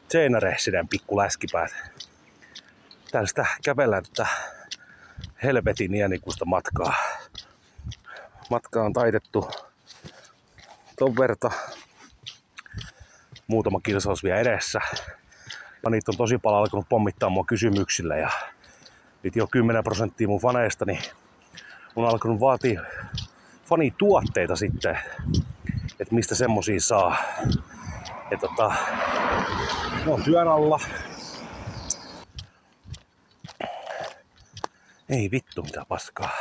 Seinärehtsinen pikku läskipäät. Täällä sitä kävellään tätä helvetin iänikuista matkaa. Matka on taitettu ton verta. Muutama kilsaus vielä edessä. Fanit on tosi paljon alkanut pommittaa mua kysymyksillä ja nyt jo 10% mun faneistani on alkanut vaatia fanituotteita sitten, että mistä semmosia saa. Ja ne on työn alla. Ei vittu mitä paskaa.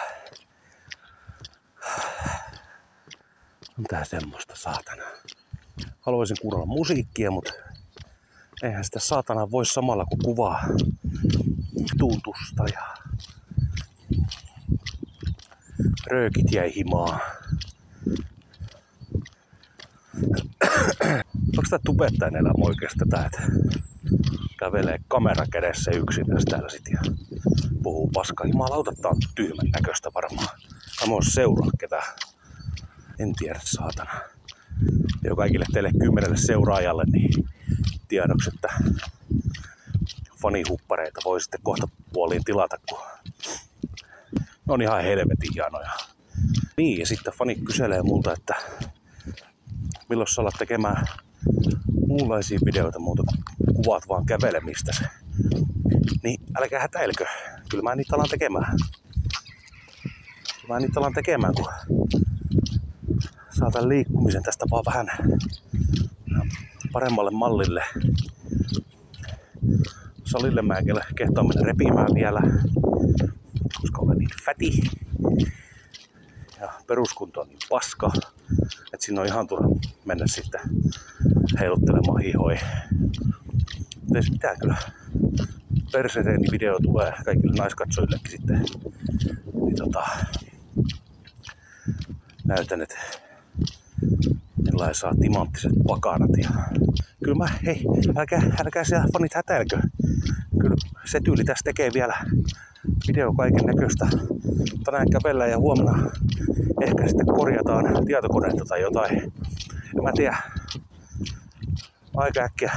On tää semmoista saatana. Haluaisin kuunnella musiikkia, mutta eihän sitä saatana voi samalla kun kuvaa tuntusta ja röökit jäi himaa. Onks tää tubettajan elämä oikeesti tätä, että kävelee kamera kädessä yksin täällä sit ja puhuu paskaa. Jumalauta, tää on tyhmän näköistä varmaan. Mä voin seuraa ketään. En tiedä saatana. Ja kaikille teille 10 seuraajalle niin tiedoksi, että fanihuppareita voi sitten kohta puoliin tilata, kun ne on ihan helvetin hienoja. Niin, ja sitten fanit kyselee multa, että milloin sä alat tekemään muunlaisia videoita muuta kuin kuvat vaan kävelemistä. Niin älkää hätäilkö. Kyllä mä niitä alan tekemään. Kun saatan liikkumisen tästä vaan vähän paremmalle mallille. Salille mä en kehtaa mennä repimään vielä, koska olen niin fäti. Ja peruskunto on niin paska, että siinä on ihan turha mennä sitten heiluttelemaan hihoja. Mutta ei se mitään kyllä. Persereeni video tulee kaikille naiskatsojillekin sitten. Niin näytän, että millä saa timanttiset pakanat. Ja kyllä mä, hei, älkää siellä fanit hätäilkö. Kyllä se tyyli tässä tekee vielä video kaiken näköistä. Tänään kävellään ja huomenna ehkä sitten korjataan tietokoneita tai jotain. En mä tiedä. Aika äkkiä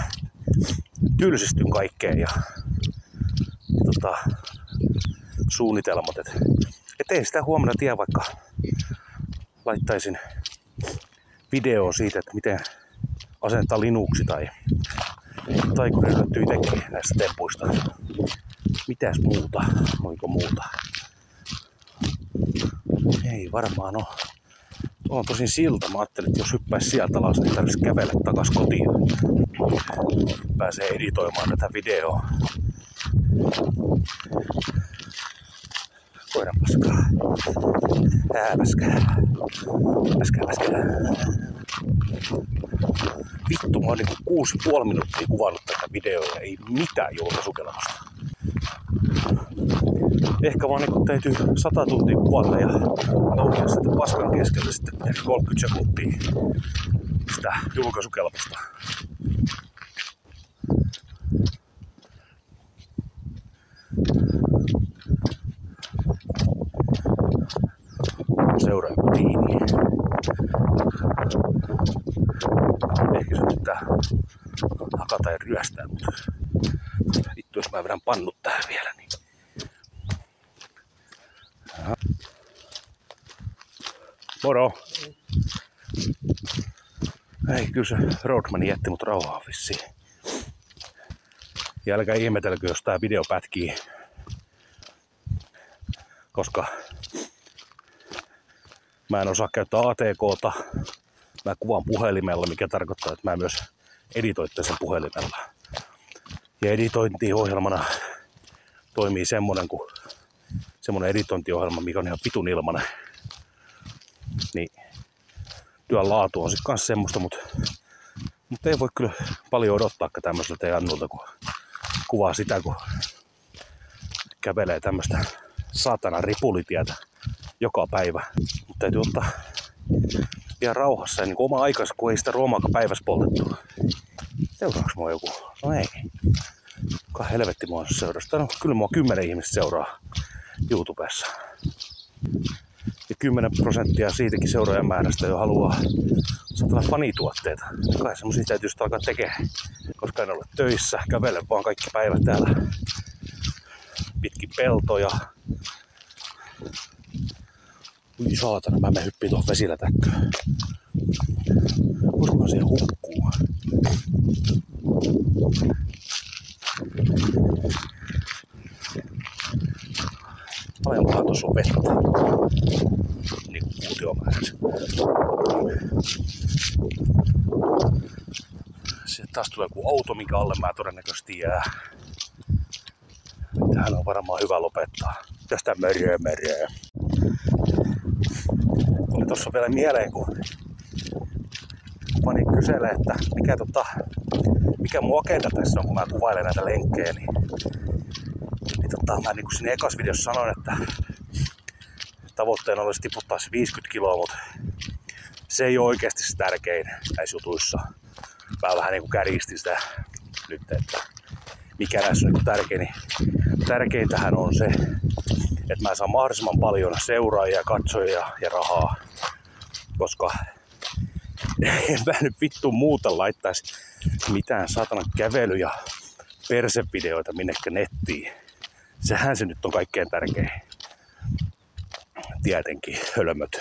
tylsistyn kaikkeen ja suunnitelmat. Et ei sitä huomenna tiedä, vaikka laittaisin video siitä, että miten asentaa Linuxi tai kun löytyy itsekin näistä tempuista. Mitäs muuta? Voiko muuta? Ei varmaan oo. On tosin silta. Mä ajattelin, että jos hyppäis sieltä alas, niin tarvitsisi kävellä takas kotiin. Pääsee editoimaan tätä videoa. Koiran paskaa. Paskaa. Vittu, mä oon niinku 6,5 minuuttia kuvannut tätä videoa ja ei mitään julkaisukelamusta. Ehkä vaan niinku täytyy 100 tuntia kuvata ja louhia sitten paskan keskellä sitten 30 sekuntia sitä julkaisukelpoista. Seuraa joku tiini. Ehkä se pitää hakata ja ryöstää, mutta vittu jos mä vedän pannut tähän vielä, niin aha. Moro! Ei, kyllä se Roadman jätti mut rauhaan vissiin. Ja älkää ihmetelkö, jos tää video pätkii, koska mä en osaa käyttää ATK:ta. Mä kuvaan puhelimella, mikä tarkoittaa, että mä myös editoitte sen puhelimella. Ja editointiohjelmana toimii semmonen editointiohjelma, mikä on ihan vitun ilmanen. Niin työn laatu on sit kans semmoista, mutta ei voi kyllä paljon odottaa tämmöiseltä Jannulta, kun kuvaa sitä, kun kävelee tämmöstä saatana ripulitietä joka päivä. Mutta täytyy ottaa ihan rauhassa ja niin oma aikansa, kun ei sitä ruomaakaan päivässä poltettu. Seuraaks mua joku? No ei. Kuka helvetti mua seurasta? No kyllä mua 10 ihmistä seuraa YouTubessa. ja 10% siitäkin seuraajamäärästä jo haluaa saada fanituotteita. Kai semmosia täytyy sitten alkaa tekemään, koska en ole töissä, kävelen vaan kaikki päivät täällä pitkin peltoja. Ui saatana, mä menen hyppiin tuohon vesilätäkköön. Uskohan siihen hukkuu. Paljonkohan tuossa on vettä. Niin kuin kuutiomäärässä. Sitten taas tulee joku auto, minkä alle mä todennäköisesti jää. Tähän on varmaan hyvä lopettaa. Tästä möröö. Tuli tossa vielä mieleen, kun Fani kyselee, että mikä mun agenda tässä on, kun mä kuvailen näitä lenkkejä. Niin mä niin kuin siinä ekas videossa sanoin, että tavoitteena olisi tiputtaa se 50 kiloa, mutta se ei ole oikeasti se tärkein näissä jutuissa. Mä vähän niin kuin kärjistin sitä nyt, että mikä näissä on niin tärkein. Tärkeintähän on se, että mä saan mahdollisimman paljon seuraajia, katsojia ja rahaa, koska en mä nyt vittu muuta laittaisi mitään satana kävely- ja persevideoita minnekä nettiin. Sehän se nyt on kaikkein tärkein. Tietenkin hölmöt